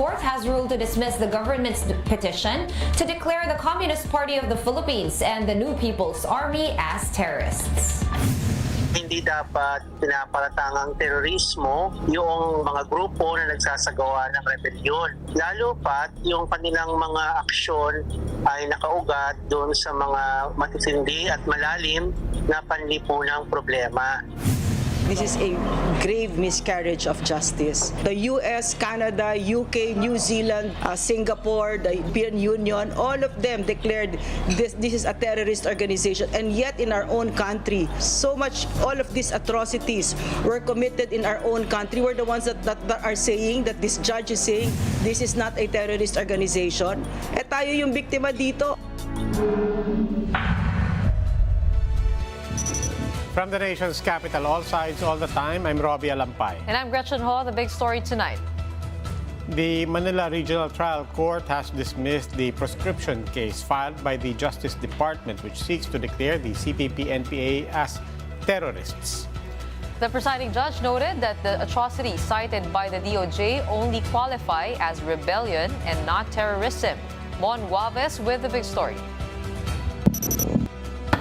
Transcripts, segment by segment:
court has ruled to dismiss the government's petition to declare the Communist Party of the Philippines and the New People's Army as terrorists. Hindi dapat pinapalatang terorismo yung mga grupo na nagsasagawa ng rebellion. Lalo pat yung kanilang mga aksyon ay nakaugat doon sa mga matitindi at malalim na panlipunang problema. This is a grave miscarriage of justice. The US, Canada, UK, New Zealand, Singapore, the European Union, all of them declared this is a terrorist organization. And yet in our own country, all of these atrocities were committed in our own country. We're the ones that are saying, that this judge is saying, this is not a terrorist organization. Eh tayo yung biktima dito. From the nation's capital, all sides, all the time, I'm Robbie Alampay. And I'm Gretchen Ho. The big story tonight. The Manila Regional Trial Court has dismissed the proscription case filed by the Justice Department, which seeks to declare the CPP-NPA as terrorists. The presiding judge noted that the atrocities cited by the DOJ only qualify as rebellion and not terrorism. Mon Guaves with the big story.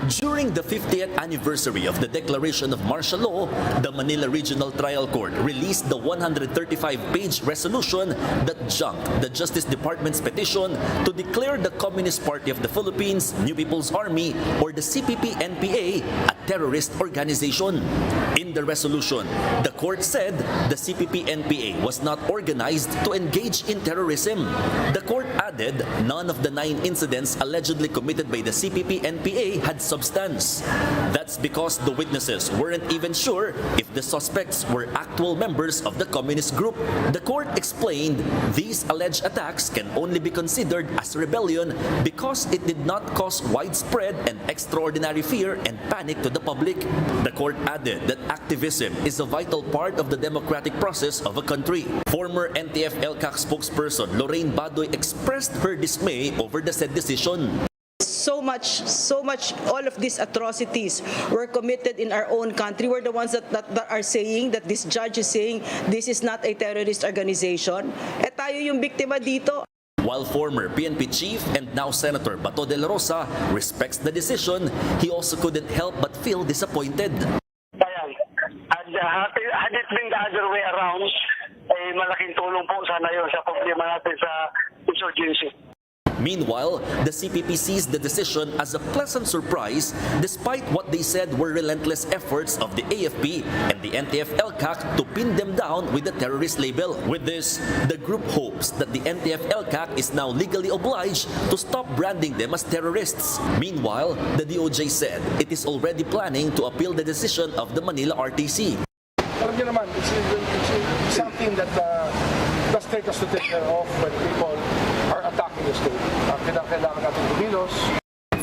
During the 50th anniversary of the declaration of martial law, the Manila Regional Trial Court released the 135-page resolution that junked the Justice Department's petition to declare the Communist Party of the Philippines, New People's Army, or the CPP-NPA a terrorist organization. In the resolution, the court said the CPP-NPA was not organized to engage in terrorism. The court added none of the 9 incidents allegedly committed by the CPP-NPA had substance. That's because the witnesses weren't even sure if the suspects were actual members of the communist group. The court explained these alleged attacks can only be considered as rebellion because it did not cause widespread and extraordinary fear and panic to the public. The court added that activism is a vital part of the democratic process of a country. Former NTF-ELCAC spokesperson Lorraine Badoy expressed her dismay over the said decision. So much, all of these atrocities were committed in our own country. We're the ones that are saying, that this judge is saying, this is not a terrorist organization. Eh tayo yung biktima dito. While former PNP chief and now Senator Bato de la Rosa respects the decision, he also couldn't help but feel disappointed. Had it been the other way around, malaking tulong po sana yun sa problema natin sa insurgency. Meanwhile, the CPP sees the decision as a pleasant surprise despite what they said were relentless efforts of the AFP and the NTF-ELCAC to pin them down with the terrorist label. With this, the group hopes that the NTF-ELCAC is now legally obliged to stop branding them as terrorists. Meanwhile, the DOJ said it is already planning to appeal the decision of the Manila RTC. Alam niyo naman, it's something that does take us to take care of when people are attacking the state. Kailangan natin kumilos.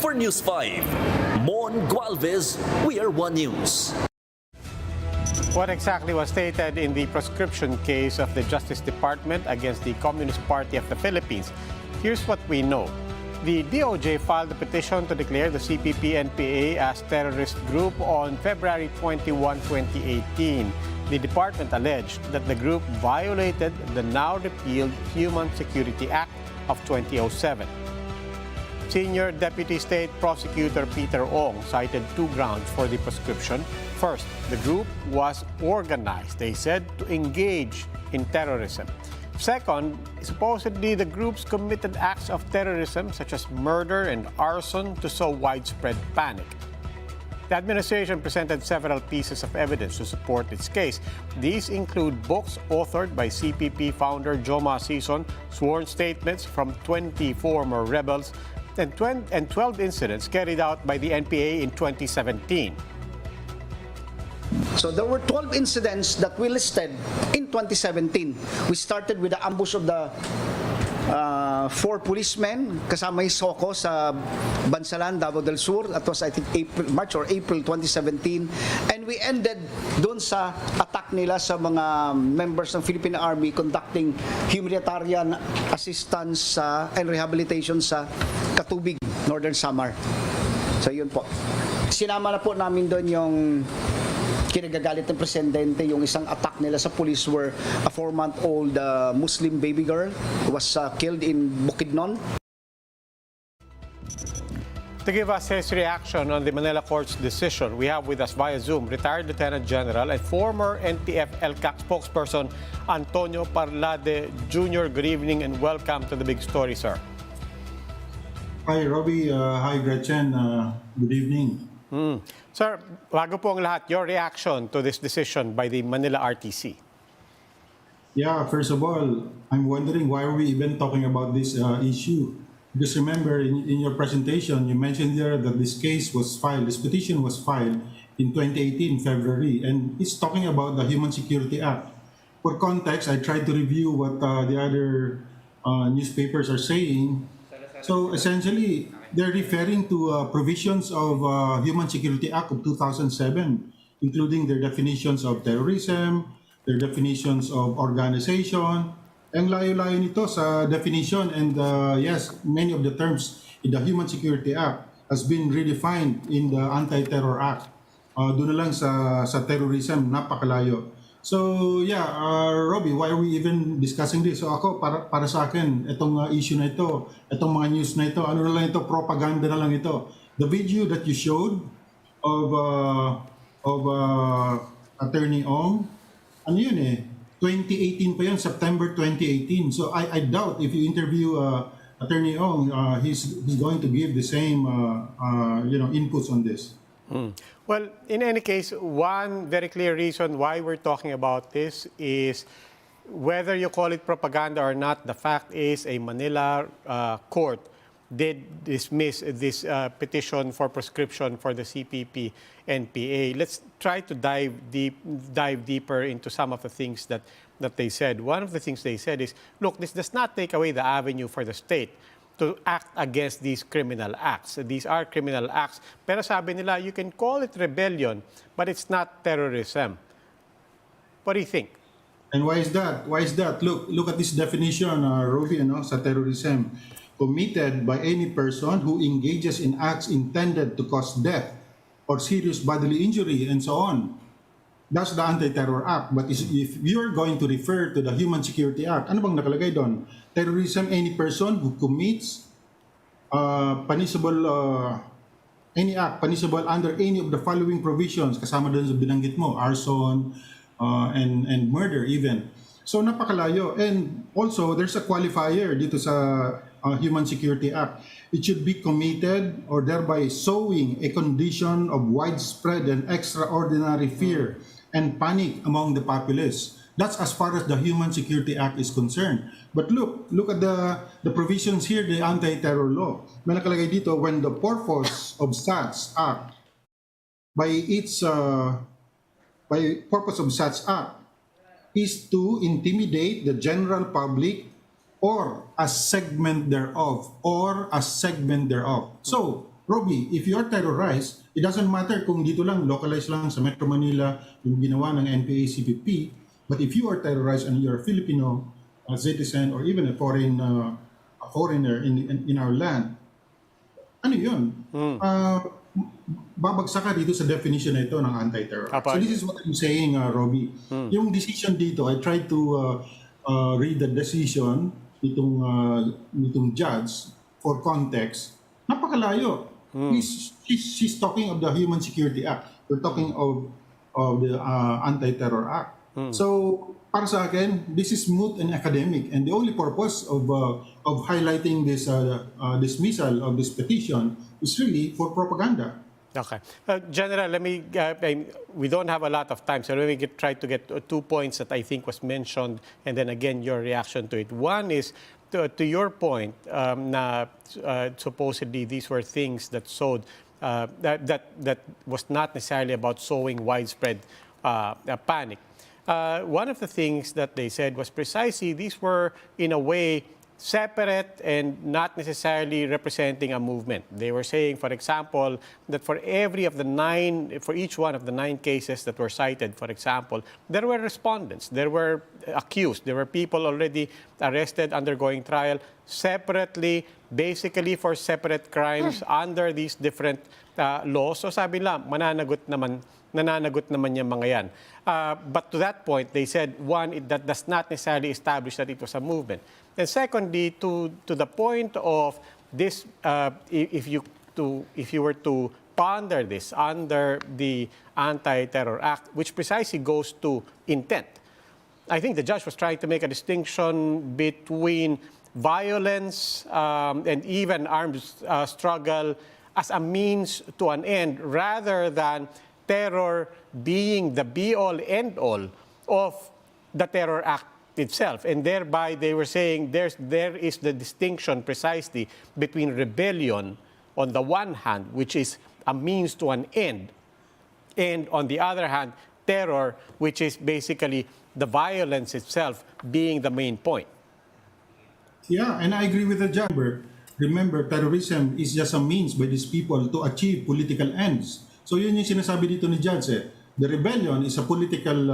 For News 5, Mon Gualvez, we are One News. What exactly was stated in the proscription case of the Justice Department against the Communist Party of the Philippines? Here's what we know. The DOJ filed a petition to declare the CPP-NPA as terrorist group on February 21, 2018. The department alleged that the group violated the now repealed Human Security Act of 2007. Senior Deputy State Prosecutor Peter Ong cited 2 grounds for the proscription. First, the group was organized, they said, to engage in terrorism. Second, supposedly the groups committed acts of terrorism such as murder and arson to sow widespread panic. The administration presented several pieces of evidence to support its case. These include books authored by CPP founder Joma Sison, sworn statements from 20 former rebels, and 12 incidents carried out by the NPA in 2017. So there were 12 incidents that we listed in 2017. We started with the ambush of the 4 policemen kasama yung Soko sa Bansalan, Davao del Sur. That was I think March or April 2017. And we ended doon sa attack nila sa mga members ng Philippine Army conducting humanitarian assistance and rehabilitation sa Katubig, Northern Samar. So yun po. Sinama na po namin doon yung kinagagalit ng presidente yung isang attack nila sa police where a 4-month-old Muslim baby girl was killed in Bukidnon. To give us his reaction on the Manila Court's decision, we have with us via Zoom retired Lieutenant General and former NTF LCAC spokesperson Antonio Parlade Jr. Good evening and welcome to the big story, sir. Hi, Robbie. Hi, Gretchen. Good evening. Sir, bago po ang lahat, your reaction to this decision by the Manila RTC? Yeah, first of all, I'm wondering why are we even talking about this issue? Because remember, in your presentation, you mentioned there that this case was filed, this petition was filed in 2018, February, and it's talking about the Human Security Act. For context, I tried to review what the other newspapers are saying. So essentially, they're referring to provisions of Human Security Act of 2007, including their definitions of terrorism, their definitions of organization. Ang layo-layo nito sa definition, and yes, many of the terms in the Human Security Act has been redefined in the Anti-Terror Act. Doon na lang sa terrorism, napakalayo. So yeah, Robbie, why are we even discussing this? So ako, para sa akin, itong issue na ito, itong mga news na ito, ano na lang ito, propaganda na lang ito. The video that you showed of Attorney Ong, ano yun 2018 pa yun, September 2018. So I doubt if you interview Attorney Ong, he's going to give the same inputs on this. Well, in any case, one very clear reason why we're talking about this is whether you call it propaganda or not, the fact is a Manila court did dismiss this petition for prescription for the CPP-NPA. Let's try to dive deeper into some of the things that they said. One of the things they said is, look, this does not take away the avenue for the state to act against these criminal acts. These are criminal acts. Pero sabi nila, you can call it rebellion, but it's not terrorism. What do you think? And why is that? Why is that? Look at this definition, Robbie, sa terrorism. Committed by any person who engages in acts intended to cause death or serious bodily injury and so on. That's the Anti-Terror Act. But if you're going to refer to the Human Security Act, ano bang nakalagay doon? Terrorism, any person who commits any act punishable under any of the following provisions, kasama doon sa binanggit mo, arson and murder even. So napakalayo. And also, there's a qualifier dito sa Human Security Act. It should be committed or thereby sowing a condition of widespread and extraordinary fear and panic among the populace. That's as far as the Human Security Act is concerned. But look at the provisions here, the anti-terror law. May nakalagay dito, when the purpose of such act by purpose of such act is to intimidate the general public or a segment thereof, So, Robbie, if you are terrorized, it doesn't matter kung dito lang, localized lang sa Metro Manila, yung ginawa ng NPA, CPP, but if you are terrorized and you're a Filipino citizen or even a foreigner in our land, ano yun? Babagsak ka dito sa definition na ito ng anti-terror. So this is what I'm saying, Robbie. Yung decision dito, I tried to read the decision nitong judge for context. Napakalayo. She's talking of the Human Security Act. We're talking of the Anti-Terror Act. So, para sa akin, this is moot and academic, and the only purpose of highlighting this dismissal of this petition is really for propaganda. Okay. General, we don't have a lot of time, so let me try to get 2 points that I think was mentioned, and then again, your reaction to it. One is, to your point, supposedly these were things that sowed, that was not necessarily about sowing widespread panic. One of the things that they said was precisely these were, in a way, separate and not necessarily representing a movement. They were saying, for example, that for each one of the 9 cases that were cited, for example, there were respondents, there were accused, there were people already arrested, undergoing trial separately, basically for separate crimes under these different laws. So sabi lang, nananagot naman yung mga yan. But to that point, they said, one, that does not necessarily establish that it was a movement. And secondly, to the point of this, if you were to ponder this under the Anti-Terror Act, which precisely goes to intent, I think the judge was trying to make a distinction between violence and even armed struggle as a means to an end, rather than terror being the be-all, end-all of the Terror Act itself. And thereby, they were saying there is the distinction precisely between rebellion on the one hand, which is a means to an end, and on the other hand, terror, which is basically the violence itself being the main point. Yeah, and I agree with the judge. Remember, terrorism is just a means by these people to achieve political ends. So yun yung sinasabi dito ni Judge. The rebellion is a political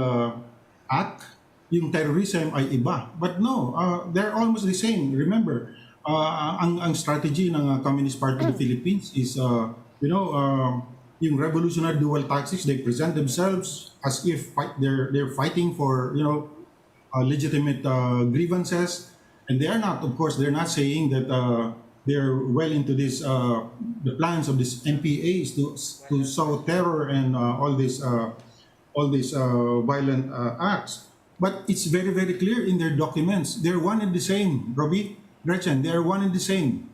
act. Yung terrorism ay iba. But no, they're almost the same. Remember, ang strategy ng Communist Party of the Philippines is, yung revolutionary dual tactics. They present themselves as if they're fighting for, legitimate grievances. And they are not, of course, they're not saying that they're well into this, the plans of these NPAs to sow terror and all these violent acts. But it's very, very clear in their documents. They're one and the same, Robbie, Gretchen, they're one and the same.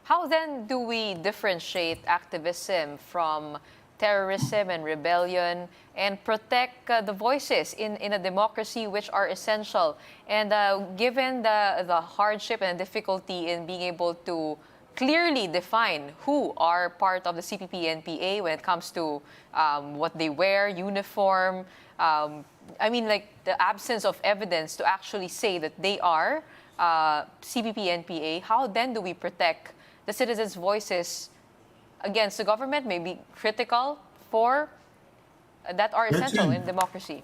How then do we differentiate activism from terrorism and rebellion and protect the voices in a democracy which are essential? And given the hardship and difficulty in being able to clearly define who are part of the CPP-NPA when it comes to what they wear, uniform, like the absence of evidence to actually say that they are CPP-NPA, how then do we protect the citizens' voices against the government, maybe critical for that are essential in democracy?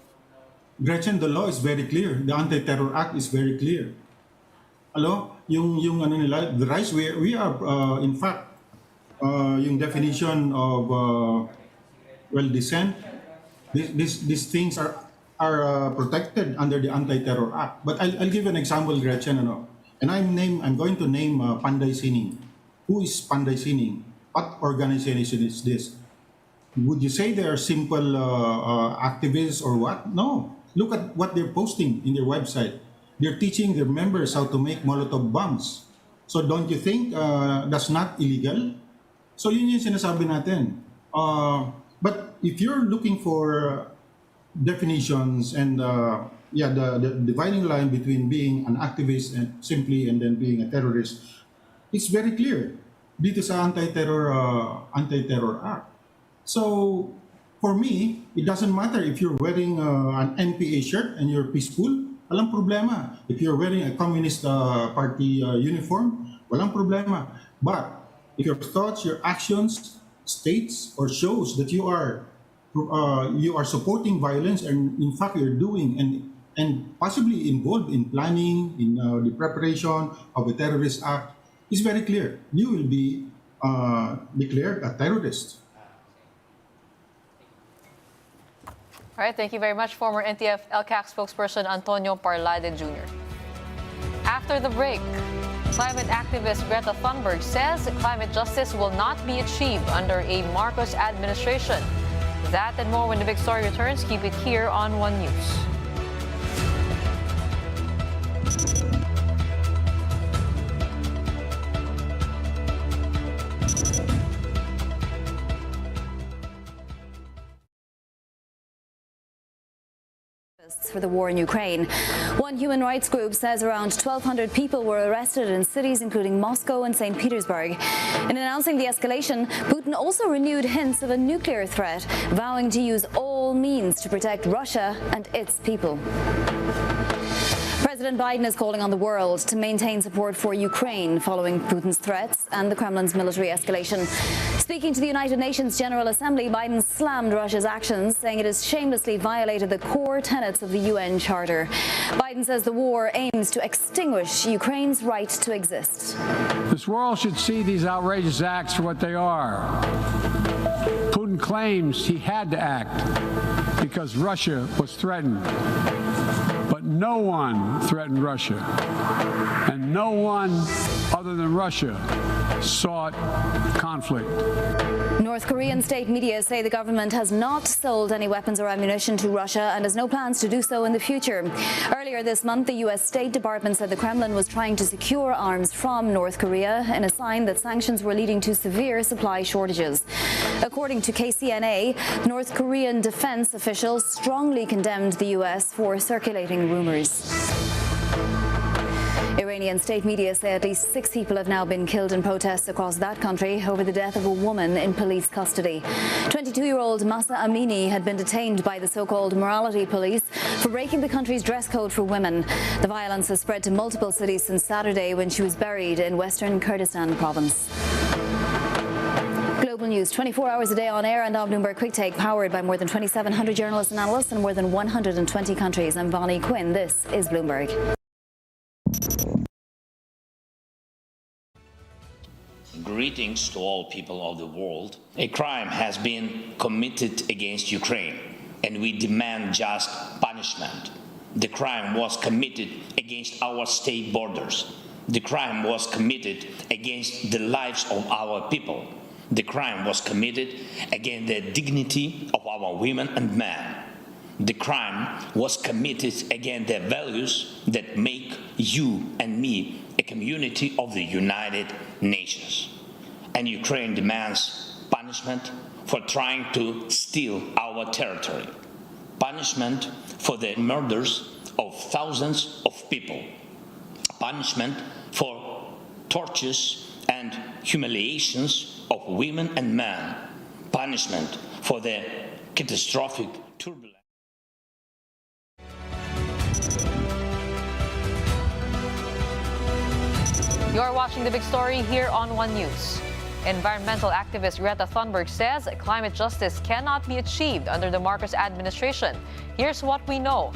Gretchen, the law is very clear. The Anti-Terror Act is very clear. Hello? Yung ano nila, the rights, we are, in fact, yung definition of, dissent, these things are protected under the Anti-Terror Act. But I'll give an example, Gretchen, and I'm going to name Panday Sining. Who is Panday Sining? What organization is this? Would you say they are simple activists or what? No. Look at what they're posting in their website. They're teaching their members how to make Molotov bombs. So don't you think that's not illegal? So yun yung sinasabi natin. But if you're looking for definitions and the dividing line between being an activist and then being a terrorist, it's very clear dito sa Anti-Terror Act. So for me, it doesn't matter if you're wearing an NPA shirt and you're peaceful, walang problema. If you're wearing a Communist Party uniform, walang problema. But if your thoughts, your actions states or shows that you are supporting violence, and in fact you're doing and possibly involved in planning, in the preparation of a terrorist act, it's very clear. You will be declared a terrorist. All right, thank you very much, former NTF-ELCAC spokesperson Antonio Parlade Jr. After the break, climate activist Greta Thunberg says climate justice will not be achieved under a Marcos administration. That and more when the big story returns. Keep it here on One News. For the war in Ukraine. One human rights group says around 1,200 people were arrested in cities including Moscow and St. Petersburg. In announcing the escalation, Putin also renewed hints of a nuclear threat, vowing to use all means to protect Russia and its people. President Biden is calling on the world to maintain support for Ukraine following Putin's threats and the Kremlin's military escalation. Speaking to the United Nations General Assembly, Biden slammed Russia's actions, saying it has shamelessly violated the core tenets of the UN Charter. Biden says the war aims to extinguish Ukraine's right to exist. This world should see these outrageous acts for what they are. Putin claims he had to act because Russia was threatened. But no one threatened Russia, and no one other than Russia sought conflict. North Korean state media say the government has not sold any weapons or ammunition to Russia and has no plans to do so in the future. Earlier this month, the U.S. State Department said the Kremlin was trying to secure arms from North Korea in a sign that sanctions were leading to severe supply shortages. According to KCNA, North Korean defense officials strongly condemned the U.S. for circulating rumors. Iranian state media say at least 6 people have now been killed in protests across that country over the death of a woman in police custody. 22-year-old Masa Amini had been detained by the so-called morality police for breaking the country's dress code for women. The violence has spread to multiple cities since Saturday when she was buried in western Kurdistan province. Global news 24 hours a day on air and on Bloomberg Quick Take, powered by more than 2,700 journalists and analysts in more than 120 countries. I'm Bonnie Quinn. This is Bloomberg. Greetings to all people of the world. A crime has been committed against Ukraine, and we demand just punishment. The crime was committed against our state borders. The crime was committed against the lives of our people. The crime was committed against the dignity of our women and men. The crime was committed against the values that make you and me a community of the United Nations. And Ukraine demands punishment for trying to steal our territory, punishment for the murders of thousands of people, punishment for tortures and humiliations of women and men, punishment for the catastrophic turbulence. You're watching The Big Story here on One News. Environmental activist Greta Thunberg says climate justice cannot be achieved under the Marcos administration. Here's what we know.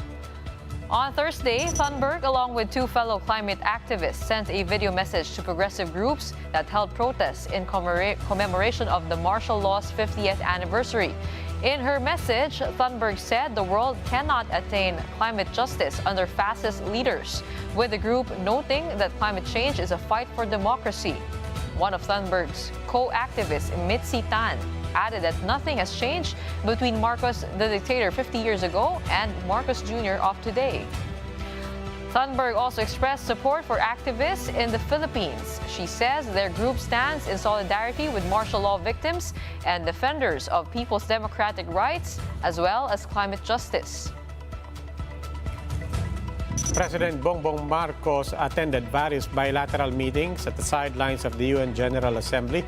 On Thursday, Thunberg, along with 2 fellow climate activists, sent a video message to progressive groups that held protests in commemoration of the martial law's 50th anniversary. In her message, Thunberg said the world cannot attain climate justice under fascist leaders, with the group noting that climate change is a fight for democracy. One of Thunberg's co-activists, Mitzi Tan, added that nothing has changed between Marcos, the dictator 50 years ago, and Marcos Jr. of today. Thunberg also expressed support for activists in the Philippines. She says their group stands in solidarity with martial law victims and defenders of people's democratic rights, as well as climate justice. President Bongbong Marcos attended various bilateral meetings at the sidelines of the UN General Assembly.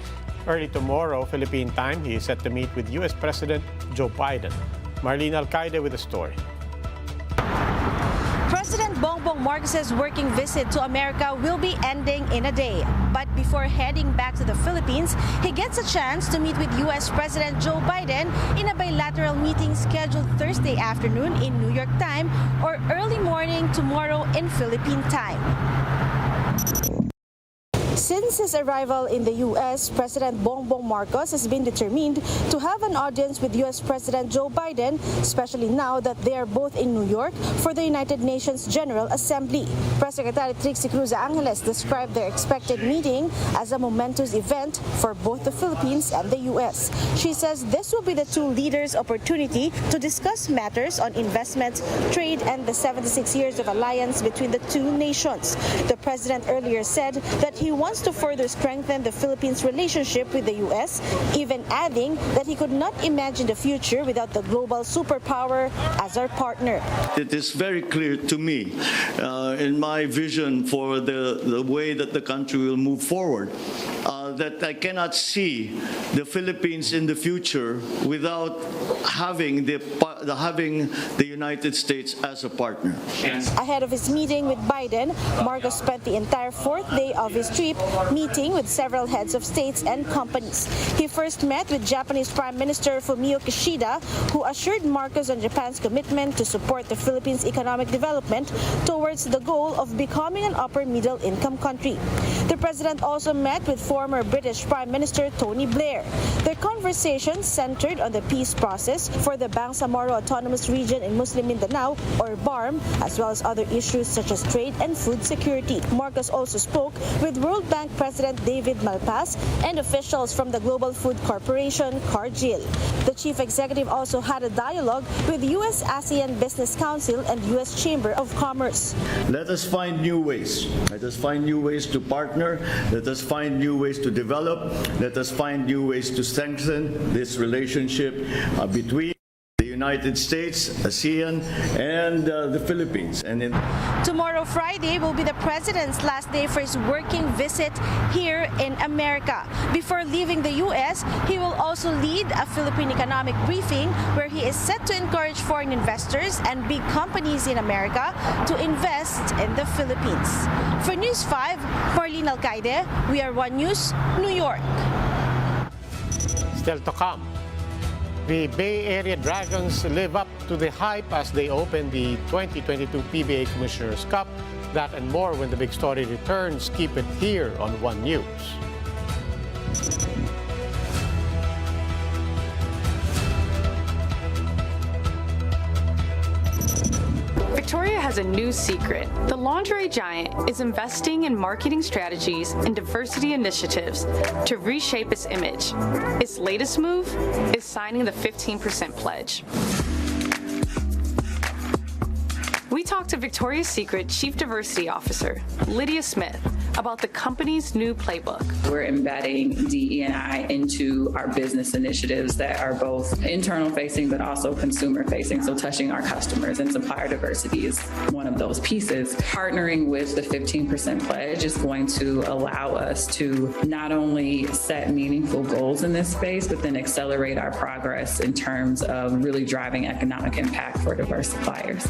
Early tomorrow, Philippine time, he is set to meet with US President Joe Biden. Marlene Alcaide with the story. President Bongbong Marcos's working visit to America will be ending in a day. But before heading back to the Philippines, he gets a chance to meet with U.S. President Joe Biden in a bilateral meeting scheduled Thursday afternoon in New York time or early morning tomorrow in Philippine time. Since his arrival in the U.S., President Bongbong Marcos has been determined to have an audience with U.S. President Joe Biden, especially now that they are both in New York for the United Nations General Assembly. Press Secretary Trixie Cruz Angeles described their expected meeting as a momentous event for both the Philippines and the U.S. She says this will be the 2 leaders' opportunity to discuss matters on investment, trade, and the 76 years of alliance between the 2 nations. The president earlier said that he wants to further strengthen the Philippines' relationship with the U.S., even adding that he could not imagine the future without the global superpower as our partner. It is very clear to me in my vision for the way that the country will move forward. that I cannot see the Philippines in the future without having the United States as a partner. Ahead of his meeting with Biden, Marcos spent the entire fourth day of his trip meeting with several heads of states and companies. He first met with Japanese Prime Minister Fumio Kishida, who assured Marcos on Japan's commitment to support the Philippines' economic development towards the goal of becoming an upper middle income country. The president also met with former British Prime Minister Tony Blair. Their conversation centered on the peace process for the Bangsamoro Autonomous Region in Muslim Mindanao, or BARM, as well as other issues such as trade and food security. Marcos also spoke with World Bank President David Malpass and officials from the Global Food Corporation, Cargill. The chief executive also had a dialogue with US-ASEAN Business Council and US Chamber of Commerce. Let us find new ways. Let us find new ways to partner. Let us find new ways to develop. Let us find new ways to strengthen this relationship between the United States, ASEAN, and the Philippines. Tomorrow, Friday, will be the president's last day for his working visit here in America. Before leaving the U.S., he will also lead a Philippine economic briefing where he is set to encourage foreign investors and big companies in America to invest in the Philippines. For News 5, Marlene Alcaide, We Are One News, New York. Still to come. The Bay Area Dragons live up to the hype as they open the 2022 PBA Commissioner's Cup. That and more when the big story returns. Keep it here on One News. Victoria has a new secret. The lingerie giant is investing in marketing strategies and diversity initiatives to reshape its image. Its latest move is signing the 15% pledge. We talked to Victoria's Secret Chief Diversity Officer, Lydia Smith, about the company's new playbook. We're embedding DE&I into our business initiatives that are both internal facing but also consumer facing, so touching our customers, and supplier diversity is one of those pieces. Partnering with the 15% pledge is going to allow us to not only set meaningful goals in this space, but then accelerate our progress in terms of really driving economic impact for diverse suppliers.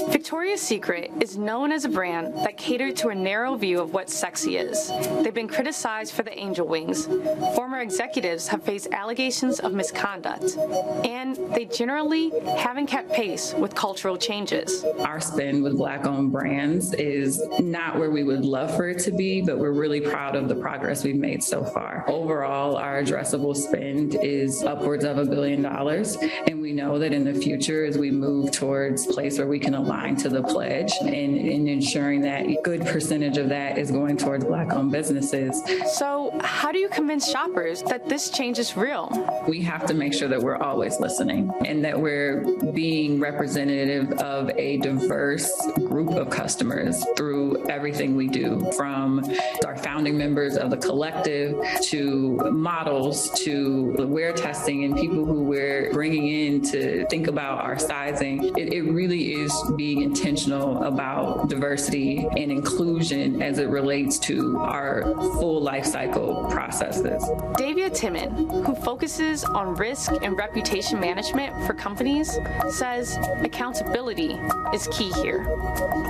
Victoria's Secret is known as a brand that catered to a narrow view of what sexy is. They've been criticized for the angel wings. Former executives have faced allegations of misconduct, and they generally haven't kept pace with cultural changes. Our spend with Black-owned brands is not where we would love for it to be, but we're really proud of the progress we've made so far. Overall, our addressable spend is upwards of $1 billion, and we know that in the future, as we move towards a place where we can align to the pledge and ensuring that a good percentage of that is going towards Black-owned businesses. So how do you convince shoppers that this change is real? We have to make sure that we're always listening and that we're being representative of a diverse group of customers through everything we do, from our founding members of the collective to models to the wear testing and people who we're bringing in to think about our sizing. It really is being intentional about diversity and inclusion as it relates to our full life cycle processes. Davia Timon, who focuses on risk and reputation management for companies, says accountability is key here.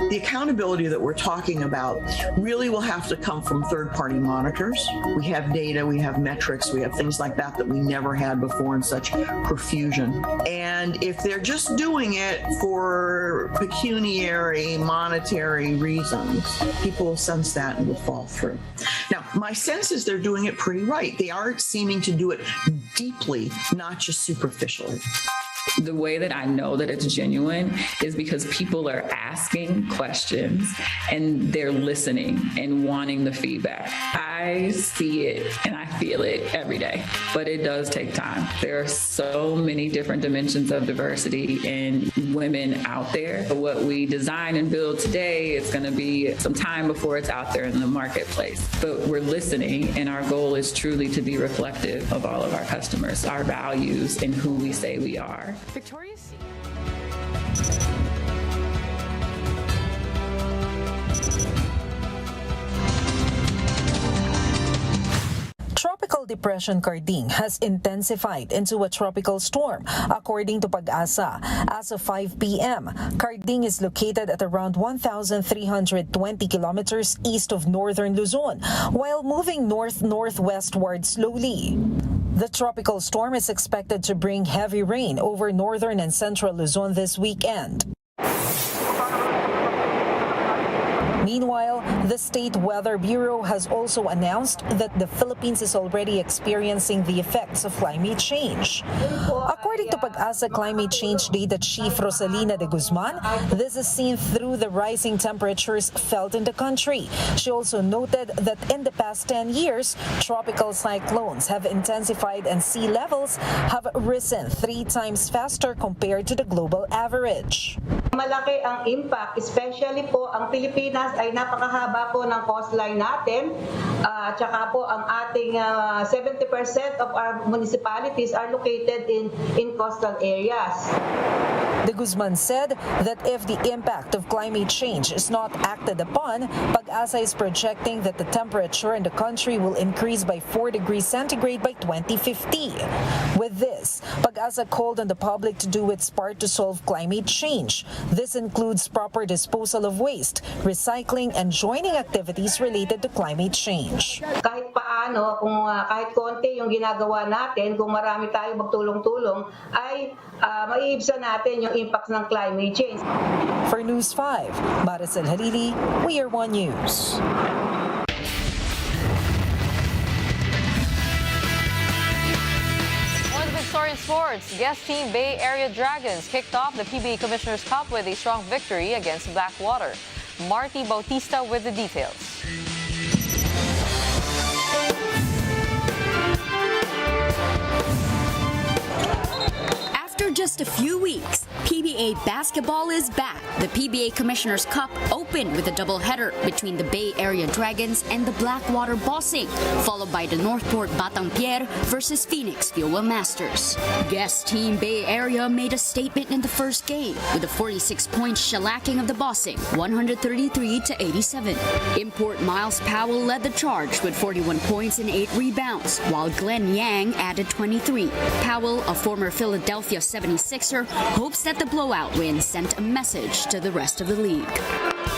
The accountability that we're talking about really will have to come from third-party monitors. We have data, we have metrics, we have things like that we never had before in such profusion. And if they're just doing it for pecuniary, monetary reasons, people will sense that and will fall through. Now, my sense is they're doing it pretty right. They are seeming to do it deeply, not just superficially. The way that I know that it's genuine is because people are asking questions and they're listening and wanting the feedback. I see it and I feel it every day, but it does take time. There are so many different dimensions of diversity and women out there. What we design and build today, it's going to be some time before it's out there in the marketplace. But we're listening, and our goal is truly to be reflective of all of our customers, our values, and who we say we are. Victoria's Secret. Tropical Depression Carding has intensified into a tropical storm, according to PAGASA. As of 5 p.m., Carding is located at around 1,320 kilometers east of northern Luzon, while moving north-northwestward slowly. The tropical storm is expected to bring heavy rain over northern and central Luzon this weekend. Meanwhile, the State Weather Bureau has also announced that the Philippines is already experiencing the effects of climate change. According to PAGASA Climate Change Data Chief Rosalina de Guzman, this is seen through the rising temperatures felt in the country. She also noted that in the past 10 years, tropical cyclones have intensified and sea levels have risen 3 times faster compared to the global average. Malaki ang impact, especially po ang Pilipinas ay napakahaba po ng coastline natin. At saka po ang ating 70% of our municipalities are located in coastal areas. De Guzman said that if the impact of climate change is not acted upon, PAGASA is projecting that the temperature in the country will increase by 4 degrees centigrade by 2050. With this, PAGASA called on the public to do its part to solve climate change. This includes proper disposal of waste, recycling, and joining activities related to climate change. Kahit paano, kung kahit konti yung ginagawa natin, kung marami tayo magtulong-tulong, ay maiibsan natin yung impact ng climate change. For News 5, Maricel Halili, We Are One News. Story in sports, guest team Bay Area Dragons kicked off the PBA Commissioner's Cup with a strong victory against Blackwater. Marty Bautista with the details. After just a few weeks, PBA basketball is back. The PBA Commissioner's Cup opened with a doubleheader between the Bay Area Dragons and the Blackwater Bossing, followed by the Northport Batang Pier versus Phoenix Fuel Masters. Guest team Bay Area made a statement in the first game with a 46-point shellacking of the Bossing, 133-87. Import Miles Powell led the charge with 41 points and 8 rebounds, while Glenn Yang added 23. Powell, a former Philadelphia 76er, hopes that the blowout win sent a message to the rest of the league.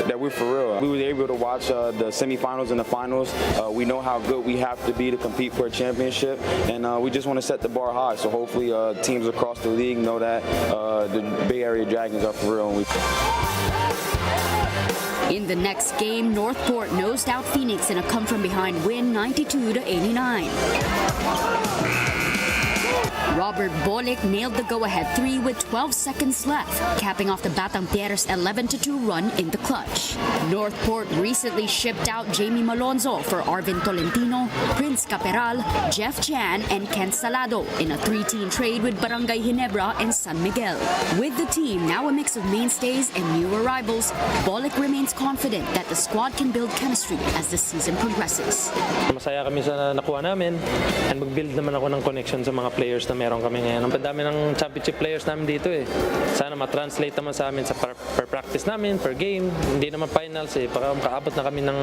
That we're for real. We were able to watch the semifinals and the finals. We know how good we have to be to compete for a championship, and we just want to set the bar high. So hopefully teams across the league know that the Bay Area Dragons are for real. In the next game, Northport nosed out Phoenix in a come-from-behind win 92-89. Robert Bolick nailed the go-ahead 3 with 12 seconds left, capping off the Batang Pier's 11-2 run in the clutch. Northport recently shipped out Jamie Malonzo for Arvin Tolentino, Prince Caperal, Jeff Chan, and Ken Salado in a 3-team trade with Barangay Ginebra and San Miguel. With the team now a mix of mainstays and new arrivals, Bolick remains confident that the squad can build chemistry as the season progresses. Masaya kami sa nakuha namin, and mag-build naman ako ng connection sa mga players na meron kami ngayon. Ang dami ng championship players namin dito eh. Sana ma-translate naman sa amin sa per practice namin, per game. Hindi naman finals eh. Para makaabot na kami ng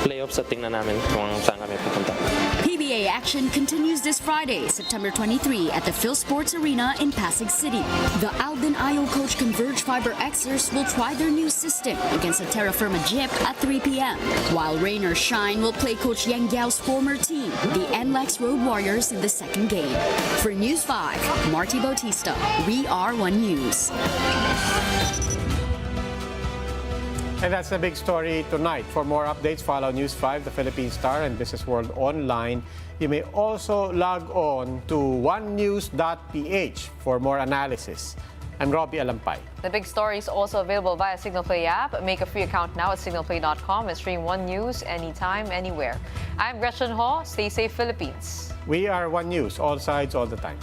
playoffs at tingnan namin kung saan kami pupunta. PBA action continues this Friday, September 23 at the Phil Sports Arena in Pasig City. The Alden Ayo coach Converge Fiber Xers will try their new system against the Terra Firma Jip at 3 p.m. While Rain or Shine will play Coach Yang Yao's former team, the NLEX Road Warriors, in the second game. For News 5, Marty Bautista, We Are One News. And that's the big story tonight. For more updates, follow News 5, the Philippine Star, and Business World online. You may also log on to onenews.ph for more analysis. I'm Robbie Alampay. The big story is also available via Signal Play app. Make a free account now at signalplay.com and stream One News anytime, anywhere. I'm Gretchen Ho. Stay safe, Philippines. We are One News, all sides, all the time.